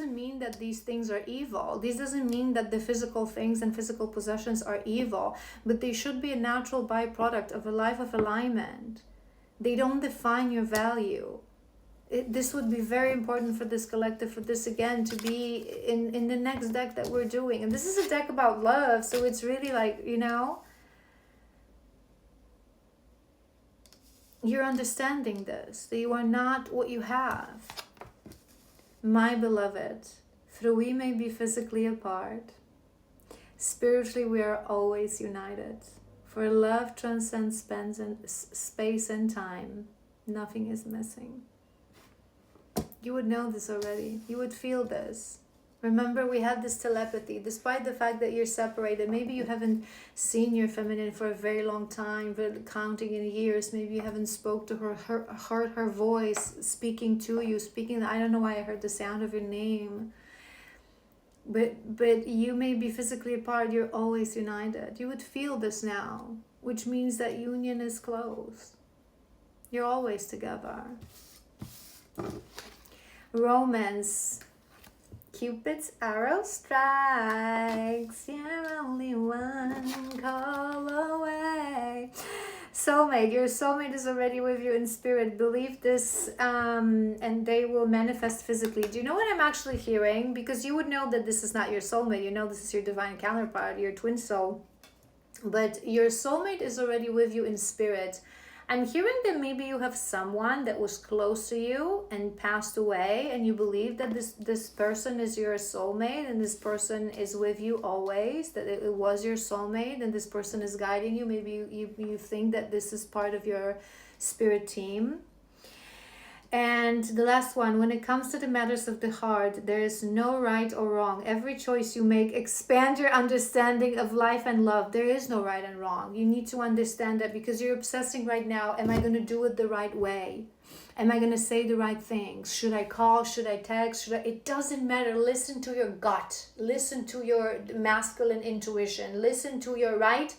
doesn't mean that these things are evil. This doesn't mean that the physical things and physical possessions are evil, but they should be a natural byproduct of a life of alignment. They don't define your value. This would be very important for this collective, for this again to be in the next deck that we're doing. And this is a deck about love, so it's really like, you know, you're understanding this, that you are not what you have. My beloved, though we may be physically apart, spiritually we are always united. For love transcends space and time. Nothing is missing. You would know this already. You would feel this. Remember, we had this telepathy. Despite the fact that you're separated, maybe you haven't seen your feminine for a very long time, but counting in years, maybe you haven't spoke to her, heard her voice speaking to you, speaking. I don't know why I heard the sound of your name. But you may be physically apart, you're always united. You would feel this now, which means that union is close. You're always together. Romance. Cupid's arrow strikes, you're only one call away. Soulmate, your soulmate is already with you in spirit. Believe this, and they will manifest physically. Do you know what I'm actually hearing? Because you would know that this is not your soulmate. You know this is your divine counterpart, your twin soul. But your soulmate is already with you in spirit. I'm hearing that maybe you have someone that was close to you and passed away, and you believe that this person is your soulmate, and this person is with you always, that it was your soulmate, and this person is guiding you. Maybe you think that this is part of your spirit team. And the last one, when it comes to the matters of the heart, there is no right or wrong. Every choice you make expand your understanding of life and love. There is no right and wrong. You need to understand that, because you're obsessing right now. Am I going to do it the right way? Am I going to say the right things? Should I call? Should I text? It doesn't matter. Listen to your gut. Listen to your masculine intuition. Listen to your right.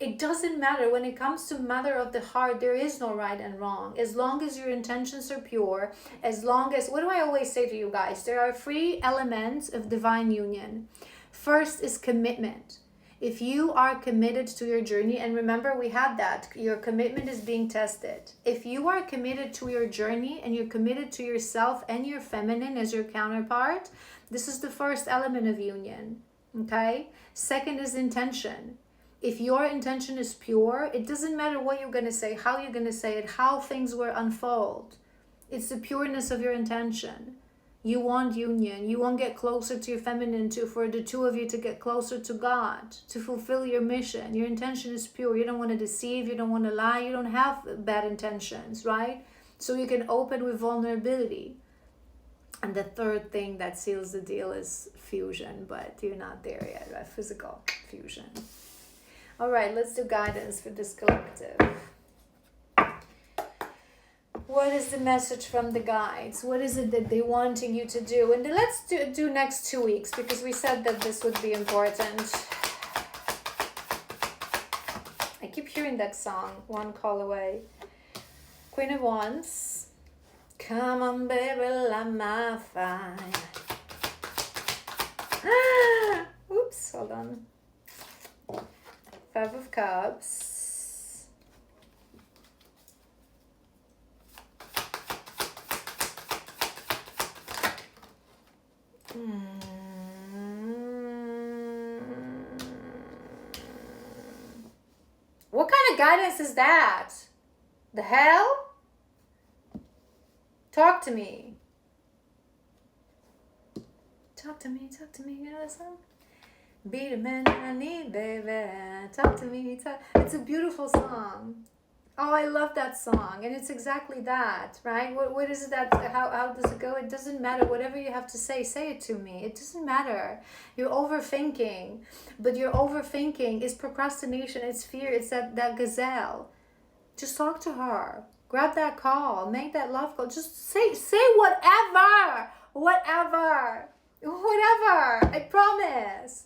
It doesn't matter. When it comes to matter of the heart, there is no right and wrong. As long as your intentions are pure, as long as, what do I always say to you guys? There are 3 elements of divine union. First is commitment. If you are committed to your journey, and remember we had that, your commitment is being tested. If you are committed to your journey and you're committed to yourself and your feminine as your counterpart, this is the first element of union. Okay? Second is intention. If your intention is pure, it doesn't matter what you're going to say, how you're going to say it, how things will unfold. It's the pureness of your intention. You want union. You want to get closer to your feminine, for the two of you to get closer to God, to fulfill your mission. Your intention is pure. You don't want to deceive. You don't want to lie. You don't have bad intentions, right? So you can open with vulnerability. And the third thing that seals the deal is fusion, but you're not there yet, right? Physical fusion. All right, let's do guidance for this collective. What is the message from the guides? What is it that they're wanting you to do? And then let's do next 2 weeks, because we said that this would be important. I keep hearing that song, One Call Away. Queen of Wands. Come on, baby, light my fire. Oops, hold on. 5 of Cups. What kind of guidance is that? The hell? Talk to me. Talk to me, talk to me. You know that song? Be the man I need, baby. Talk to me. It's a beautiful song. Oh, I love that song. And it's exactly that, right? What is it that, how does it go? It doesn't matter. Whatever you have to say it to me. It doesn't matter. You're overthinking. But your overthinking is procrastination. It's fear. It's that gazelle. Just talk to her. Grab that call. Make that love call. Just say whatever. Whatever. I promise.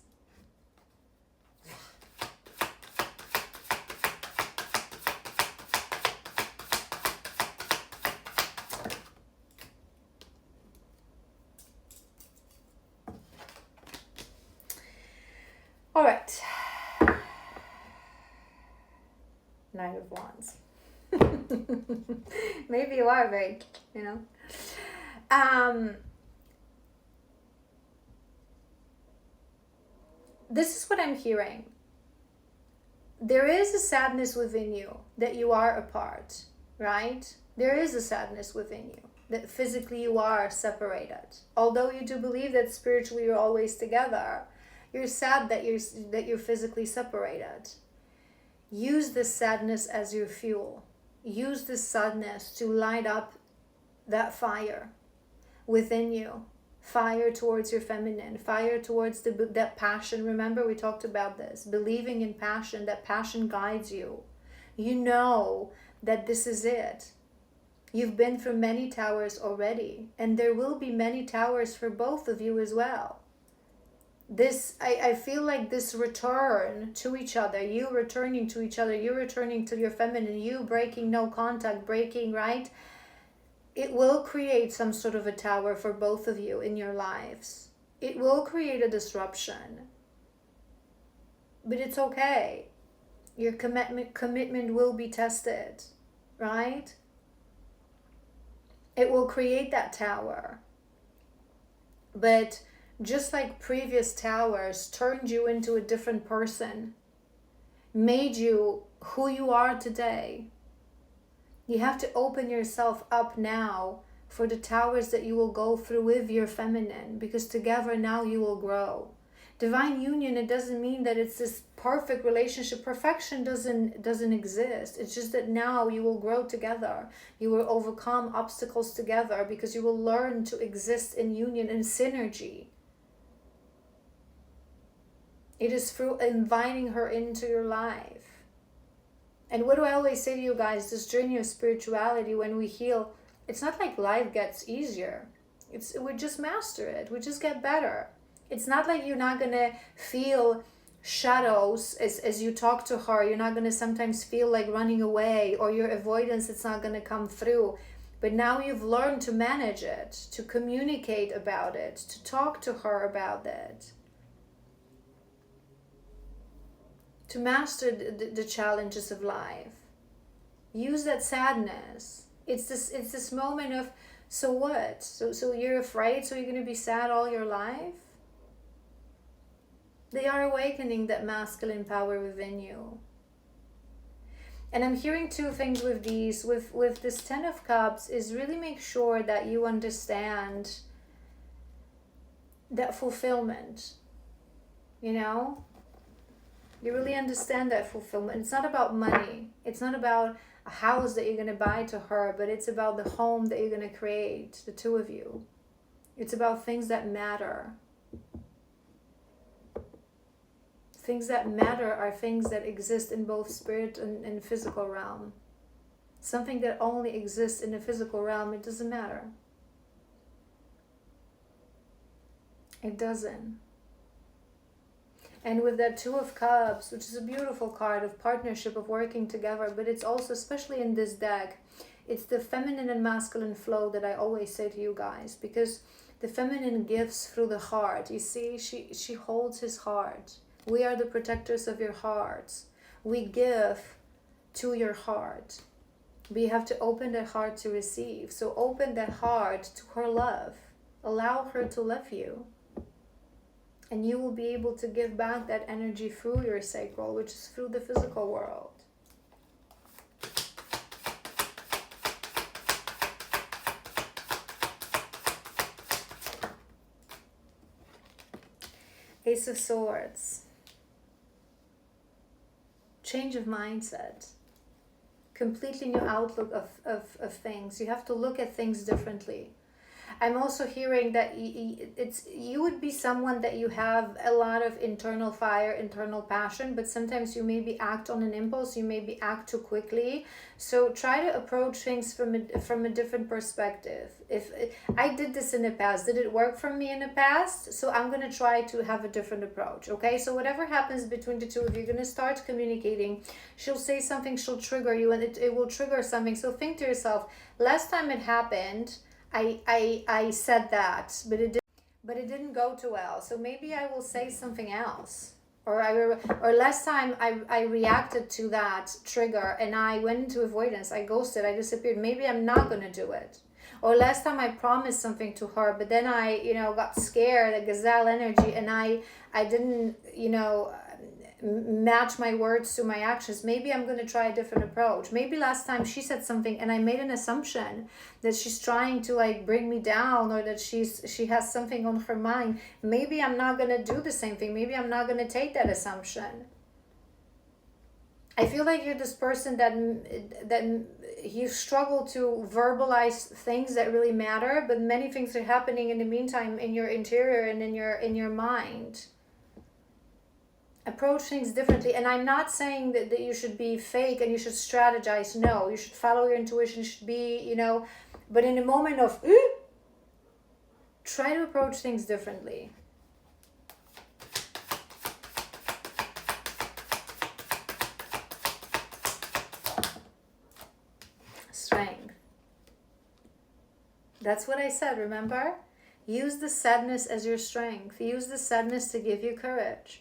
All right. Knight of Wands. Maybe you are very, you know. This is what I'm hearing. There is a sadness within you that you are apart, right? There is a sadness within you that physically you are separated. Although you do believe that spiritually you're always together, you're sad that you're physically separated. Use this sadness as your fuel. Use this sadness to light up that fire within you. Fire towards your feminine, fire towards that passion. Remember, we talked about this. Believing in passion, that passion guides you. You know that this is it. You've been through many towers already, and there will be many towers for both of you as well. I feel like this return to each other, you returning to each other, you returning to your feminine, you breaking no contact, breaking, right? It will create some sort of a tower for both of you in your lives. It will create a disruption. But it's okay. Your commitment will be tested, right? It will create that tower. But just like previous towers turned you into a different person, made you who you are today, you have to open yourself up now for the towers that you will go through with your feminine, because together now you will grow. Divine union, it doesn't mean that it's this perfect relationship. Perfection doesn't exist. It's just that now you will grow together. You will overcome obstacles together because you will learn to exist in union and synergy. It is through inviting her into your life. And what do I always say to you guys? This journey of spirituality, when we heal, it's not like life gets easier. We just master it. We just get better. It's not like you're not going to feel shadows as you talk to her. You're not going to sometimes feel like running away, or your avoidance, it's not going to come through. But now you've learned to manage it, to communicate about it, to talk to her about it. To master the challenges of life. Use that sadness. It's this moment of, so what? So you're afraid, so you're going to be sad all your life? They are awakening that masculine power within you. And I'm hearing two things with these. With this 10 of Cups is really make sure that you understand that fulfillment. You know? You really understand that fulfillment. It's not about money. It's not about a house that you're going to buy to her, but it's about the home that you're going to create, the two of you. It's about things that matter. Things that matter are things that exist in both spirit and physical realm. Something that only exists in the physical realm, it doesn't matter. It doesn't. And with that 2 of Cups, which is a beautiful card of partnership, of working together, but it's also, especially in this deck, it's the feminine and masculine flow that I always say to you guys, because the feminine gives through the heart. You see, she holds his heart. We are the protectors of your hearts. We give to your heart. But you have to open that heart to receive. So open that heart to her love. Allow her to love you. And you will be able to give back that energy through your sacral, which is through the physical world. Ace of Swords. Change of mindset. Completely new outlook of things. You have to look at things differently. I'm also hearing that you would be someone that you have a lot of internal fire, internal passion, but sometimes you maybe act on an impulse, you maybe act too quickly. So try to approach things from a different perspective. If I did this in the past, did it work for me in the past? So I'm going to try to have a different approach, okay? So whatever happens between the two of you, you're going to start communicating. She'll say something, she'll trigger you, and it will trigger something. So think to yourself, last time it happened, I said that, but it didn't go too well. So maybe I will say something else, or last time I reacted to that trigger and I went into avoidance, I ghosted, I disappeared. Maybe I'm not going to do it. Or last time I promised something to her, but then I, got scared, a gazelle energy, and I didn't, match my words to my actions. Maybe I'm going to try a different approach. Maybe last time she said something and I made an assumption that she's trying to like bring me down, or that she has something on her mind. Maybe I'm not going to do the same thing. Maybe I'm not going to take that assumption. I feel like you're this person that you struggle to verbalize things that really matter, but many things are happening in the meantime in your interior and in your mind. Approach things differently. And I'm not saying that you should be fake and you should strategize. No, you should follow your intuition. You should be, but in a moment of try to approach things differently. Strength. That's what I said, remember? Use the sadness as your strength. Use the sadness to give you courage.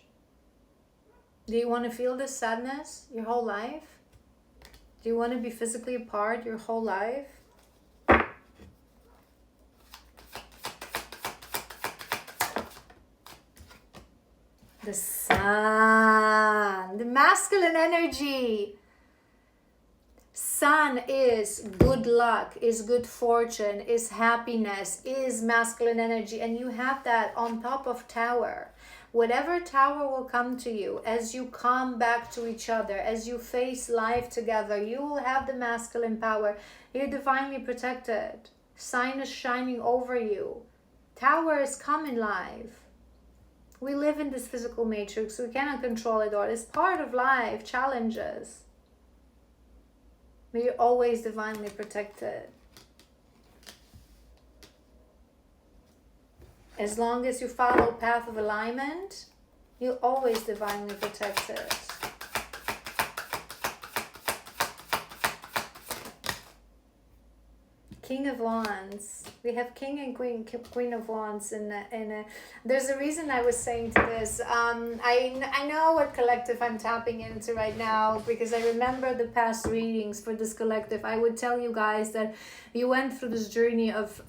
Do you want to feel this sadness your whole life? Do you want to be physically apart your whole life? The sun, the masculine energy. Sun is good luck, is good fortune, is happiness, is masculine energy. And you have that on top of Tower. Whatever Tower will come to you as you come back to each other, as you face life together, you will have the masculine power. You're divinely protected. Sign is shining over you. Tower is coming live. We live in this physical matrix. We cannot control it all. It's part of life, challenges. But you're always divinely protected. As long as you follow path of alignment, you're always divinely protected. King of Wands. We have King and Queen of Wands there's a reason I was saying to this. I know what collective I'm tapping into right now, because I remember the past readings for this collective. I would tell you guys that you went through this journey of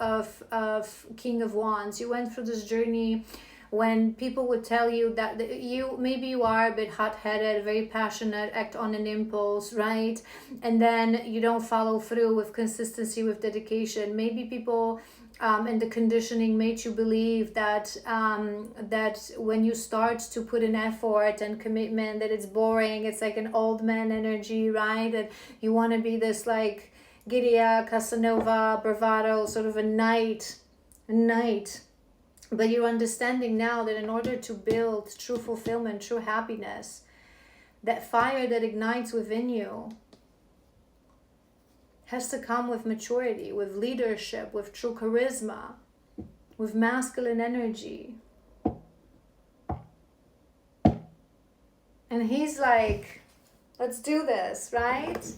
King of Wands. You went through this journey when people would tell you that you are a bit hot-headed, very passionate, act on an impulse, right? And then you don't follow through with consistency, with dedication. Maybe people and the conditioning made you believe that that when you start to put in effort and commitment, that it's boring, it's like an old man energy, right? That you want to be this like Gideon, Casanova, bravado, sort of a knight. But you're understanding now that in order to build true fulfillment, true happiness, that fire that ignites within you has to come with maturity, with leadership, with true charisma, with masculine energy. And he's like, let's do this, right?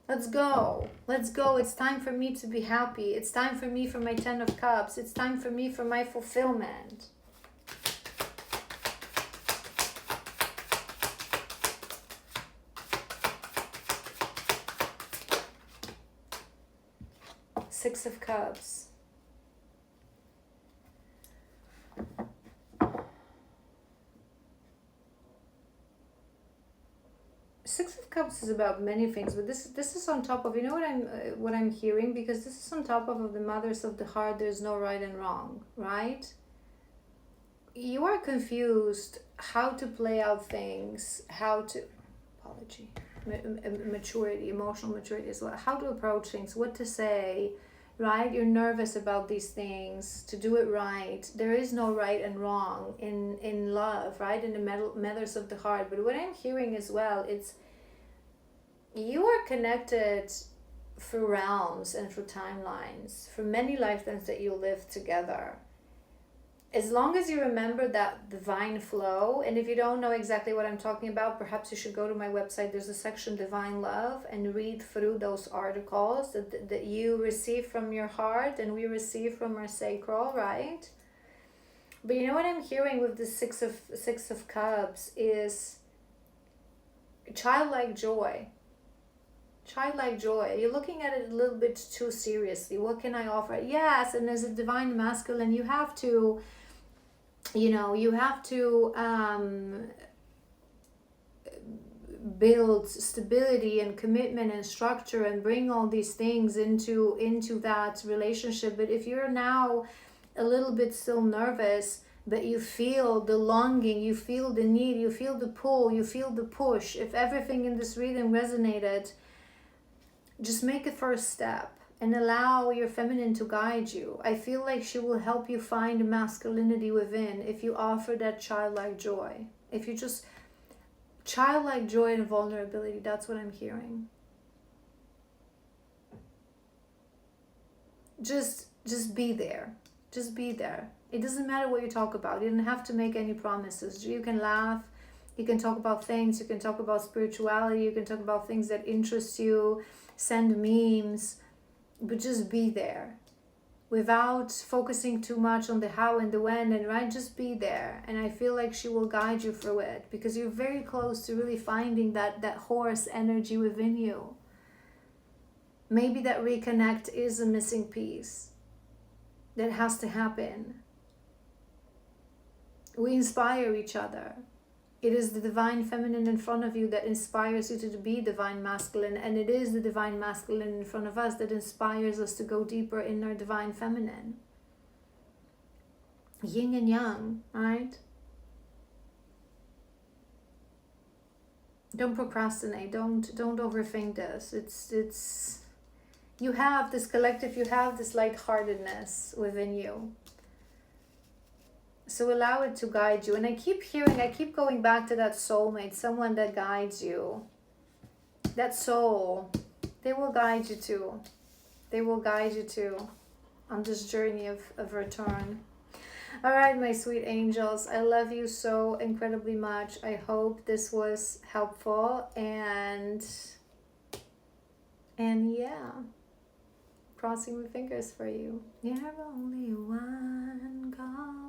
Let's go. Let's go. It's time for me to be happy. It's time for me for my 10 of Cups. It's time for me for my fulfillment. Six of Cups. Six of Cups is about many things, but this is on top of, you know what I'm hearing, because this is on top of the mothers of the heart. There's no right and wrong, right? You are confused how to play out things, maturity, emotional maturity as well, how to approach things, what to say, right? You're nervous about these things, to do it right. There is no right and wrong in love, right? In the matters of the heart. But what I'm hearing as well, it's you are connected through realms and through timelines, for many lifetimes that you live together. As long as you remember that divine flow, and if you don't know exactly what I'm talking about, perhaps you should go to my website. There's a section Divine Love, and read through those articles that you receive from your heart and we receive from our sacral, right? But you know what I'm hearing with the six of cups is childlike joy. Childlike joy. You're looking at it a little bit too seriously. What can I offer? Yes, and as a divine masculine, you have to, you have to build stability and commitment and structure and bring all these things into that relationship. But if you're now a little bit still nervous, but you feel the longing, you feel the need, you feel the pull, you feel the push, if everything in this reading resonated, just make a first step and allow your feminine to guide you. I feel like she will help you find masculinity within if you offer that childlike joy. If you just childlike joy and vulnerability, that's what I'm hearing. Just be there. Just be there. It doesn't matter what you talk about. You don't have to make any promises. You can laugh. You can talk about things. You can talk about spirituality. You can talk about things that interest you. Send memes. But just be there. Without focusing too much on the how and the when, and right, just be there. And I feel like she will guide you through it, because you're very close to really finding that horse energy within you. Maybe that reconnect is a missing piece that has to happen. We inspire each other. It is the divine feminine in front of you that inspires you to be divine masculine, and it is the divine masculine in front of us that inspires us to go deeper in our divine feminine. Yin and yang, right? Don't procrastinate. Don't overthink this. It's you have this collective, you have this lightheartedness within you. So allow it to guide you. And I keep going back to that soulmate, someone that guides you. That soul, they will guide you too. They will guide you too on this journey of return. All right, my sweet angels, I love you so incredibly much. I hope this was helpful, and yeah, crossing my fingers for you. You're only one call